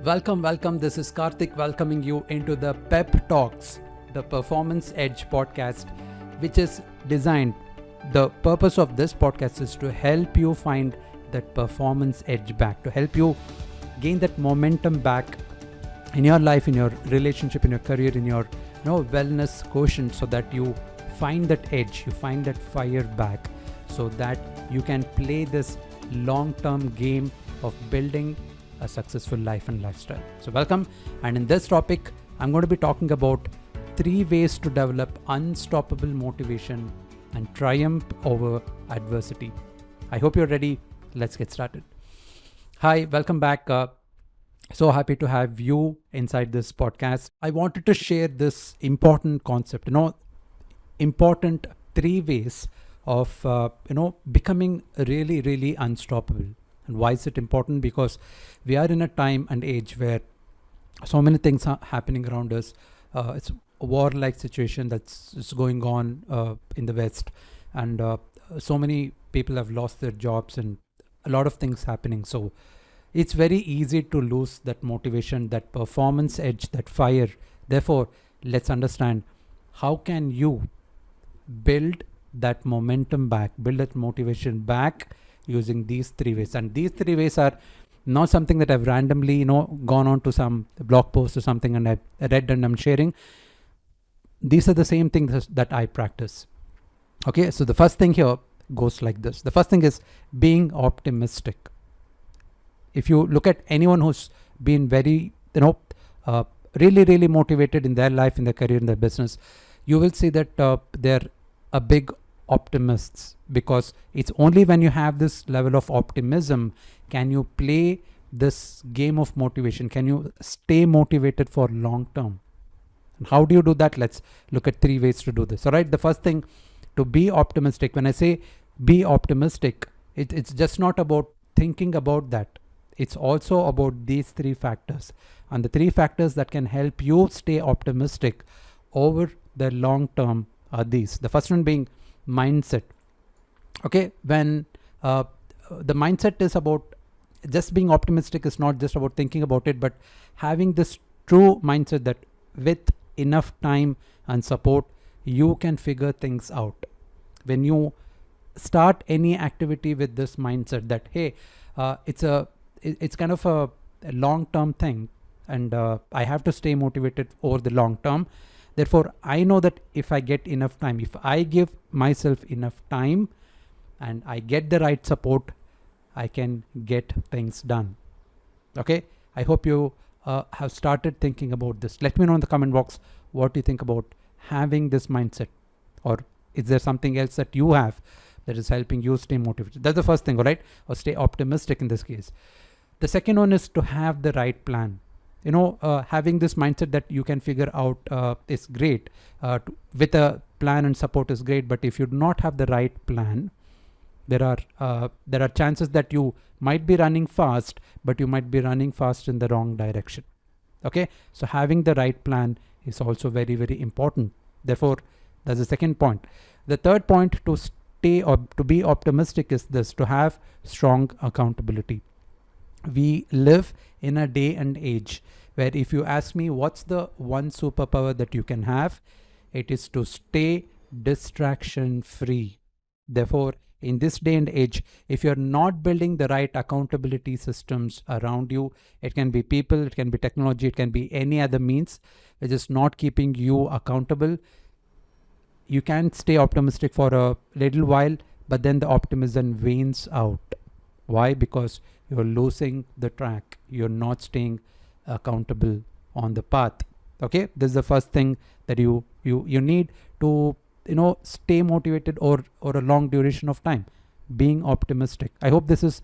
Welcome. This is Karthik welcoming you into the PEP Talks, the Performance Edge podcast, which is designed. The purpose of this podcast is to help you find that performance edge back, to help you gain that momentum back in your life, in your relationship, in your career, in your wellness quotient, so that you find that edge, you find that fire back, so that you can play this long-term game of building a successful life and lifestyle. So welcome, and in this topic I'm going to be talking about 3 ways to develop unstoppable motivation and triumph over adversity. I hope you're ready. Let's get started. Hi, welcome back. So happy to have you inside this podcast. I wanted to share this important concept, important 3 ways of becoming really unstoppable. And why is it important? Because we are in a time and age where so many things are happening around us. It's a war-like situation that's going on in the West, and so many people have lost their jobs and a lot of things happening. So it's very easy to lose that motivation, that performance edge, that fire. Therefore, let's understand, how can you build that momentum back, build that motivation back using these 3 ways. And these 3 ways are not something that I've randomly, gone on to some blog post or something and I read and I'm sharing. These are the same things that I practice. Okay, so the first thing here goes like this. The first thing is being optimistic. If you look at anyone who's been very, really motivated in their life, in their career, in their business, you will see that they're a big optimists, because it's only when you have this level of optimism can you play this game of motivation, can you stay motivated for long term. And how do you do that? Let's look at 3 ways to do this. All right, the first thing, to be optimistic. When I say be optimistic, it's just not about thinking about that, it's also about these 3 factors. And the 3 factors that can help you stay optimistic over the long term are these. The first one being mindset. Okay, when the mindset is about just being optimistic, is not just about thinking about it, but having this true mindset that with enough time and support you can figure things out. When you start any activity with this mindset that hey, it's kind of a long-term thing, and I have to stay motivated over the long term. Therefore, I know that if I get enough time, if I give myself enough time and I get the right support, I can get things done. Okay, I hope you have started thinking about this. Let me know in the comment box what you think about having this mindset, or is there something else that you have that is helping you stay motivated? That's the first thing, all right, or stay optimistic in this case. The second one is to have the right plan. Having this mindset that you can figure out is great. With a plan and support is great, but if you do not have the right plan, there are chances that you might be running fast, but you might be running fast in the wrong direction. Okay, so having the right plan is also very important. Therefore, that's the second point. The third point to stay or to be optimistic is this: to have strong accountability. We live in a day and age where if you ask me what's the one superpower that you can have, it is to stay distraction free. Therefore, in this day and age, if you're not building the right accountability systems around you, it can be people, it can be technology, it can be any other means which is not keeping you accountable, you can stay optimistic for a little while, but then the optimism wanes out. Why? Because you're losing the track, you're not staying accountable on the path. Okay, this is the first thing that you need to stay motivated or a long duration of time, being optimistic. I hope this is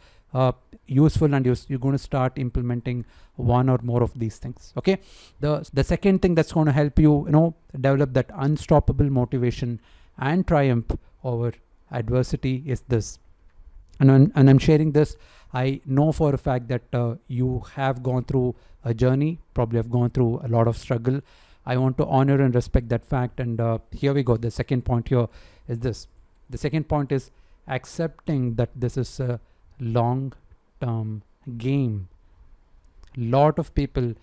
useful and you're going to start implementing one or more of these things. Okay, the second thing that's going to help you develop that unstoppable motivation and triumph over adversity is this. And I'm sharing this. I know for a fact that you have gone through a journey, probably have gone through a lot of struggle. I want to honor and respect that fact. And here we go. The second point here is this. The second point is accepting that this is a long-term game. Lot of people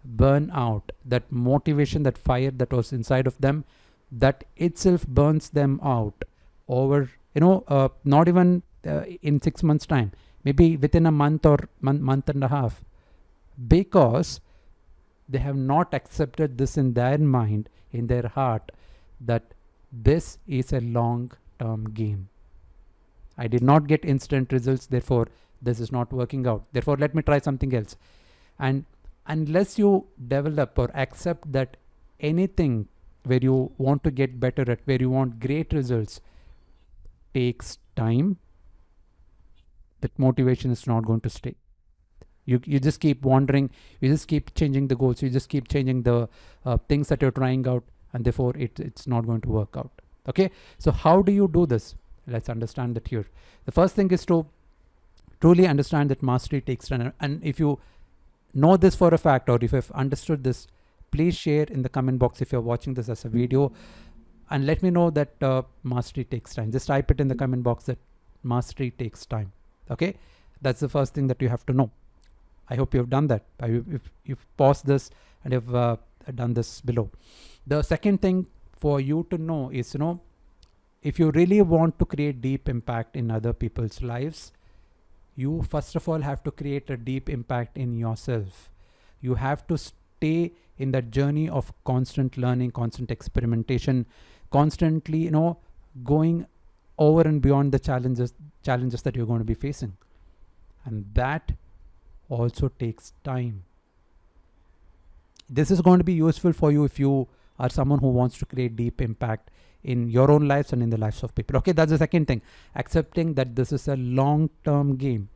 burn out. That motivation, that fire that was inside of them, that itself burns them out over, not even in 6 months time, maybe within a month or month and a half, because they have not accepted this in their mind, in their heart, that this is a long term game. I did not get instant results, therefore this is not working out, therefore let me try something else. And unless you develop or accept that anything where you want to get better at, where you want great results, takes time, that motivation is not going to stay. You just keep wandering, you just keep changing the goals, you just keep changing the things that you're trying out, and therefore it's not going to work out. Okay, so how do you do this? Let's understand that here. The first thing is to truly understand that mastery takes time. And if you know this for a fact, or if you've understood this, please share in the comment box if you're watching this as a video, and let me know that mastery takes time. Just type it in the comment box that mastery takes time. Okay, that's the first thing that you have to know. I hope you've done that. If you've paused this and you've done this below. The second thing for you to know is, if you really want to create deep impact in other people's lives, you first of all have to create a deep impact in yourself. You have to stay in that journey of constant learning, constant experimentation, constantly, going over and beyond the challenges that you're going to be facing. And that also takes time. This is going to be useful for you if you are someone who wants to create deep impact in your own lives and in the lives of people. Okay, that's the second thing, accepting that this is a long-term game.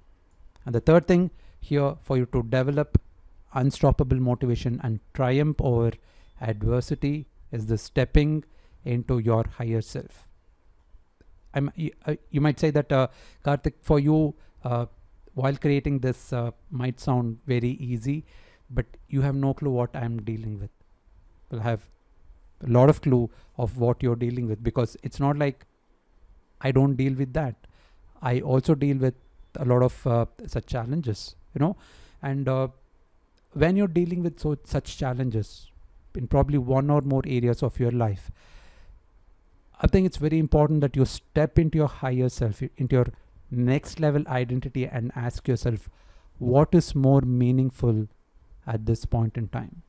And the third thing here, for you to develop unstoppable motivation and triumph over adversity, is the stepping into your higher self. You might say that, Karthik, for you, while creating this might sound very easy, but you have no clue what I'm dealing with. Well, I have a lot of clue of what you're dealing with, because it's not like I don't deal with that. I also deal with a lot of such challenges, and when you're dealing with such challenges in probably one or more areas of your life, I think it's very important that you step into your higher self, into your next level identity, and ask yourself, what is more meaningful at this point in time?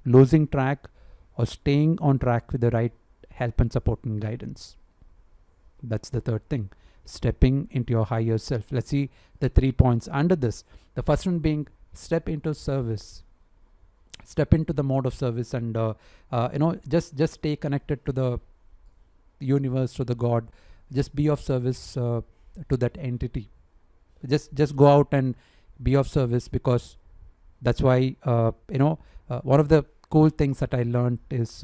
Losing track or staying on track with the right help and support and guidance? That's the third thing, stepping into your higher self. Let's see the 3 points under this. The first one being step into service. Step into the mode of service, and just stay connected to the universe, to the God. Just be of service to that entity. Just go out and be of service, because that's why one of the cool things that I learned is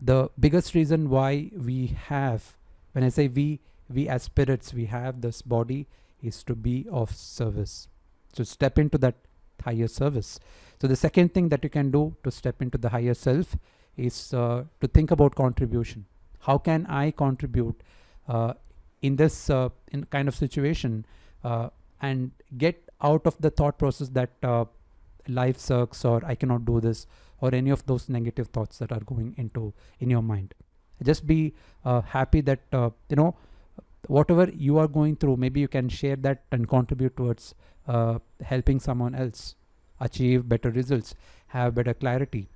the biggest reason why we have, when I say we as spirits, we have this body, is to be of service. So step into that higher service. So the second thing that you can do to step into the higher self is to think about contribution. How can I contribute in this in kind of situation, and get out of the thought process that life sucks, or I cannot do this, or any of those negative thoughts that are going in your mind. Just be happy that whatever you are going through, maybe you can share that and contribute towards helping someone else achieve better results, have better clarity,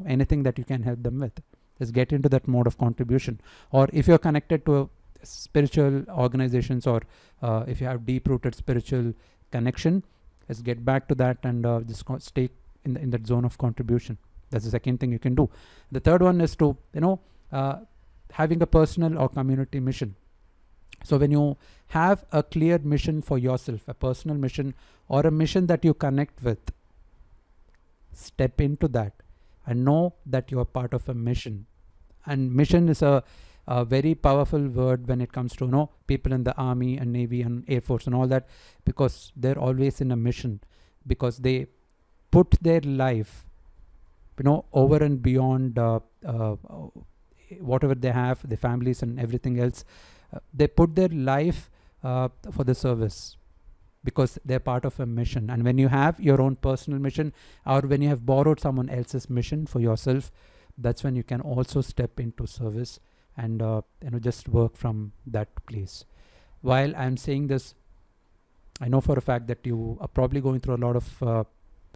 anything that you can help them with. Just get into that mode of contribution. Or if you're connected to spiritual organizations, or if you have deep-rooted spiritual connection, just get back to that and just stay in that zone of contribution. That's the second thing you can do. The third one is to having a personal or community mission. So when you have a clear mission for yourself, a personal mission or a mission that you connect with, step into that and know that you are part of a mission. And mission is a very powerful word when it comes to people in the army and navy and air force and all that, because they're always in a mission, because they put their life over and beyond whatever they have, their families and everything else. They put their life for the service. because they're part of a mission. And when you have your own personal mission, or when you have borrowed someone else's mission for yourself, that's when you can also step into service and just work from that place. While I'm saying this, I know for a fact that you are probably going through a lot of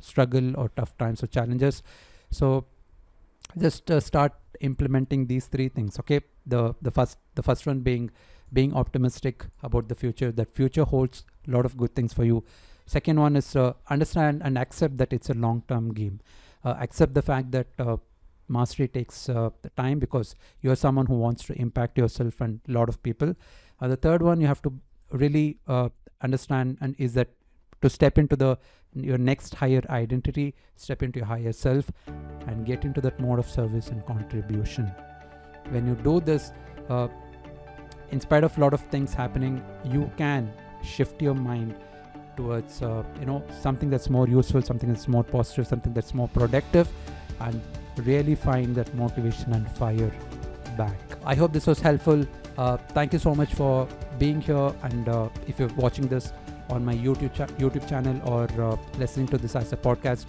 struggle or tough times or challenges. So just start implementing these three things. Okay, the first one being optimistic about the future. That future holds a lot of good things for you. Second one is understand and accept that it's a long-term game. Accept the fact that mastery takes the time, because you're someone who wants to impact yourself and a lot of people. The third one you have to really understand, and is that to step into your next higher identity, step into your higher self, and get into that mode of service and contribution. When you do this, in spite of a lot of things happening, you can shift your mind towards something that's more useful, something that's more positive, something that's more productive, and really find that motivation and fire back. I hope this was helpful. Thank you so much for being here, and if you're watching this on my YouTube channel or listening to this as a podcast,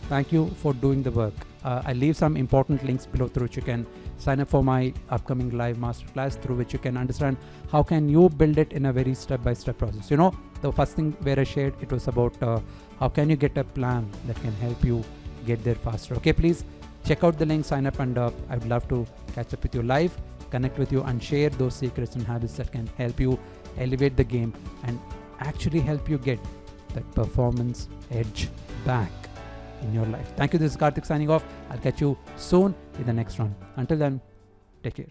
thank you for doing the work. I'll leave some important links below through which you can sign up for my upcoming live masterclass, through which you can understand how can you build it in a very step-by-step process. The first thing where I shared, it was about how can you get a plan that can help you get there faster. Okay, please check out the link, sign up, and I would love to catch up with you live, connect with you, and share those secrets and habits that can help you elevate the game and actually help you get that performance edge back in your life. Thank you. This is Karthik signing off. I'll catch you soon in the next round. Until then, take care.